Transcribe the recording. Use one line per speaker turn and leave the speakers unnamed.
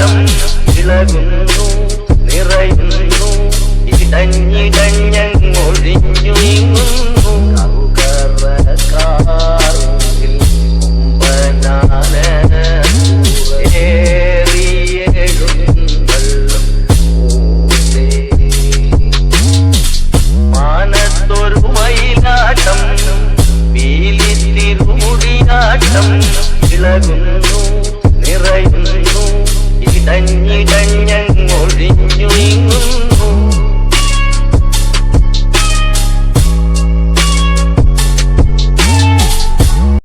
മയിലാട്ടം ഇളകുന്നു നിറയുന്നു ഇടഞ്ഞിടഞ്ഞൊഴിഞ്ഞു നീങ്ങുന്നു കറുകറക്കാറിൽ കൊമ്പനാന ഏറിയെഴുന്നള്ളും മാനത്തൊരു മയിലാട്ടം പീലി തിരുമുടിയാട്ടം ഇളകുന്നു